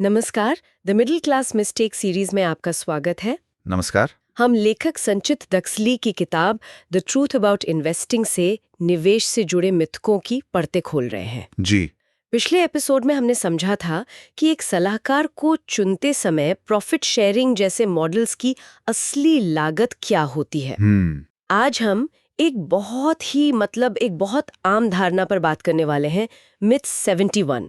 नमस्कार। The middle class mistake series में आपका स्वागत है। नमस्कार। हम लेखक संचित दक्सली की किताब द ट्रूथ अबाउट इन्वेस्टिंग से निवेश से जुड़े मिथकों की परतें खोल रहे हैं। जी। पिछले एपिसोड में हमने समझा था कि एक सलाहकार को चुनते समय प्रॉफिट शेयरिंग जैसे मॉडल्स की असली लागत क्या होती है। आज हम एक बहुत आम धारणा पर बात करने वाले हैं, मिथ 71।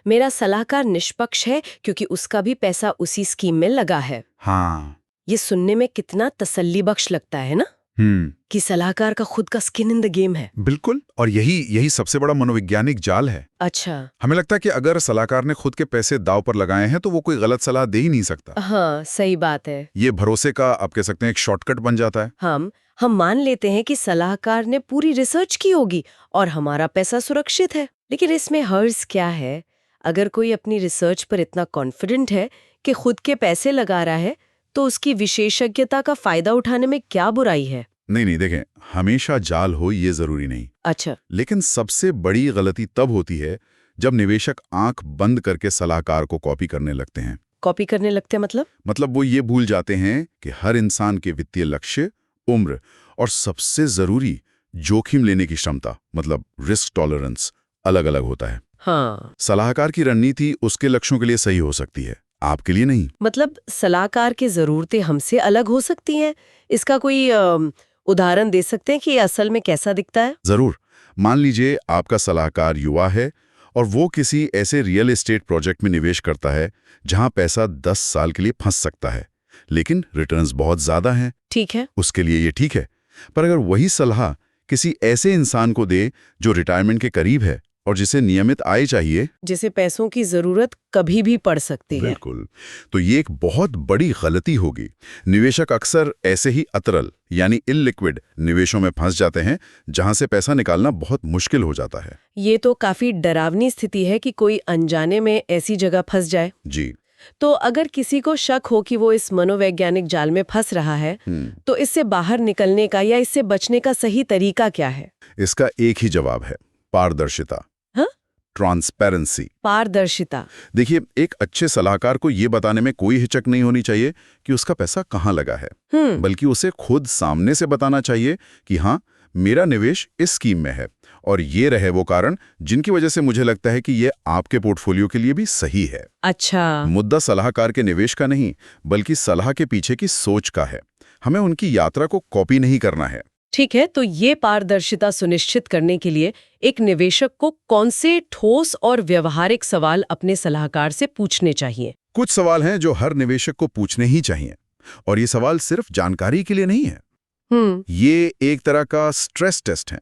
मेरा सलाहकार निष्पक्ष है क्योंकि उसका भी पैसा उसी स्कीम में लगा है। हाँ। ये सुनने में कितना तसल्ली बख्श लगता है ना, कि सलाहकार का खुद का स्किन इन द गेम है। बिल्कुल। और यही सबसे बड़ा मनोवैज्ञानिक जाल है। अच्छा। हमें लगता है कि अगर सलाहकार ने खुद के पैसे दांव पर लगाए हैं तो वो कोई गलत सलाह दे ही नहीं सकता। हाँ, सही बात है। ये भरोसे का, आप कह सकते हैं, एक शॉर्टकट बन जाता है। हम मान लेते हैं कि सलाहकार ने पूरी रिसर्च की होगी और हमारा पैसा सुरक्षित है। लेकिन इसमें हर्ज क्या है? अगर कोई अपनी रिसर्च पर इतना कॉन्फिडेंट है कि खुद के पैसे लगा रहा है, तो उसकी विशेषज्ञता का फायदा उठाने में क्या बुराई है? नहीं, देखें, हमेशा जाल हो ये जरूरी नहीं। अच्छा। लेकिन सबसे बड़ी गलती तब होती है जब निवेशक आंख बंद करके सलाहकार को कॉपी करने लगते हैं। कॉपी करने लगते हैं मतलब वो ये भूल जाते हैं कि हर इंसान के वित्तीय लक्ष्य, उम्र और सबसे जरूरी जोखिम लेने की क्षमता, मतलब रिस्क टॉलरेंस, अलग अलग होता है। हाँ। सलाहकार की रणनीति उसके लक्ष्यों के लिए सही हो सकती है, आपके लिए नहीं। मतलब सलाहकार की जरूरतें हमसे अलग हो सकती हैं। इसका कोई उदाहरण दे सकते हैं कि ये असल में कैसा दिखता है? जरूर। मान लीजिए आपका सलाहकार युवा है और वो किसी ऐसे रियल एस्टेट प्रोजेक्ट में निवेश करता है जहां पैसा 10 साल के लिए फंस सकता है, लेकिन रिटर्न्स बहुत ज्यादा हैं। ठीक है। उसके लिए ये ठीक है। पर अगर वही सलाह किसी ऐसे इंसान को दे जो रिटायरमेंट के करीब है और जिसे नियमित आय चाहिए, जिसे पैसों की जरूरत कभी भी पड़ सकती है, बिल्कुल, तो ये एक बहुत बड़ी गलती होगी। निवेशक अक्सर ऐसे ही अतरल यानी इललिक्विड निवेशों में फंस जाते हैं जहां से पैसा निकालना बहुत मुश्किल हो जाता है। ये तो काफी डरावनी स्थिति है कि कोई अनजाने में ऐसी जगह फंस जाए। जी। तो अगर किसी को शक हो कि वो इस मनोवैज्ञानिक जाल में फंस रहा है, तो इससे बाहर निकलने का या इससे बचने का सही तरीका क्या है? इसका एक ही जवाब है, पारदर्शिता। ट्रांसपेरेंसी। पारदर्शिता। देखिए, एक अच्छे सलाहकार को ये बताने में कोई हिचक नहीं होनी चाहिए कि उसका पैसा कहाँ लगा है, बल्कि उसे खुद सामने से बताना चाहिए कि हाँ, मेरा निवेश इस स्कीम में है और ये रहे वो कारण जिनकी वजह से मुझे लगता है कि ये आपके पोर्टफोलियो के लिए भी सही है। अच्छा। मुद्दा सलाहकार के निवेश का नहीं, बल्कि सलाह के पीछे की सोच का है। हमें उनकी यात्रा को कॉपी नहीं करना है। ठीक है, तो ये पारदर्शिता सुनिश्चित करने के लिए एक निवेशक को कौन से ठोस और व्यवहारिक सवाल अपने सलाहकार से पूछने चाहिए? कुछ सवाल हैं जो हर निवेशक को पूछने ही चाहिए, और ये सवाल सिर्फ जानकारी के लिए नहीं है। ये एक तरह का स्ट्रेस टेस्ट है।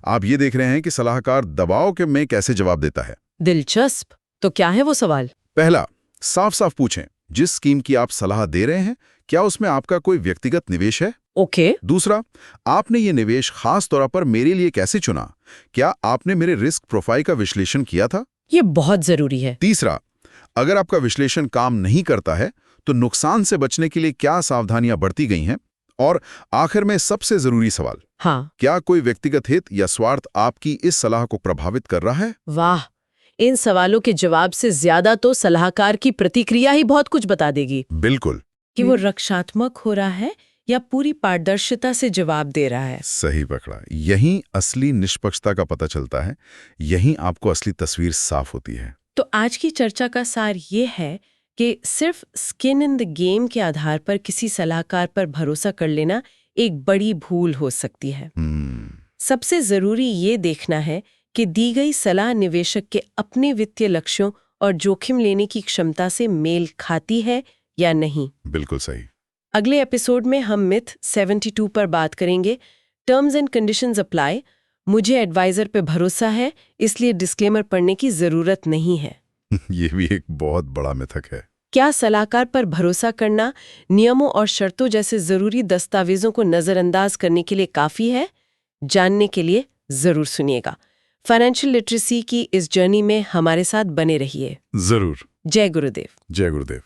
आप ये देख रहे हैं कि सलाहकार दबाव के में कैसे जवाब देता है। दिलचस्प। तो क्या है वो सवाल? पहला, साफ साफ पूछें, जिस स्कीम की आप सलाह दे रहे हैं, क्या उसमें आपका कोई व्यक्तिगत निवेश है? ओके। दूसरा, आपने ये निवेश खास तौर पर मेरे लिए कैसे चुना? क्या आपने मेरे रिस्क प्रोफाइल का विश्लेषण किया था? ये बहुत जरूरी है। तीसरा, अगर आपका विश्लेषण काम नहीं करता है तो नुकसान से बचने के लिए क्या सावधानियां बरती गई हैं? और आखिर में सबसे जरूरी सवाल, क्या कोई व्यक्तिगत हित या स्वार्थ आपकी इस सलाह को प्रभावित कर रहा है? वाह, इन सवालों के जवाब से ज्यादा तो सलाहकार की प्रतिक्रिया ही बहुत कुछ बता देगी। बिल्कुल। कि वो रक्षात्मक हो रहा है या पूरी पारदर्शिता से जवाब दे रहा है। सही पकड़ा। यही असली निष्पक्षता का पता चलता है, यही आपको असली तस्वीर साफ होती है। तो आज की चर्चा का सार ये है कि सिर्फ स्किन इन द गेम के आधार पर किसी सलाहकार पर भरोसा कर लेना एक बड़ी भूल हो सकती है। सबसे जरूरी ये देखना है कि दी गई सलाह निवेशक के अपने वित्तीय लक्ष्यों और जोखिम लेने की क्षमता से मेल खाती है या नहीं। बिल्कुल सही। अगले एपिसोड में हम मिथ 72 पर बात करेंगे। टर्म्स एंड कंडीशंस अप्लाई, मुझे एडवाइजर पे भरोसा है इसलिए डिस्क्लेमर पढ़ने की जरूरत नहीं है। ये भी एक बहुत बड़ा मिथक है। क्या सलाहकार पर भरोसा करना नियमों और शर्तों जैसे जरूरी दस्तावेजों को नजरअंदाज करने के लिए काफी है? जानने के लिए जरूर सुनिएगा। फाइनेंशियल लिटरेसी की इस जर्नी में हमारे साथ बने रहिए। जरूर। जय गुरुदेव। जय गुरुदेव।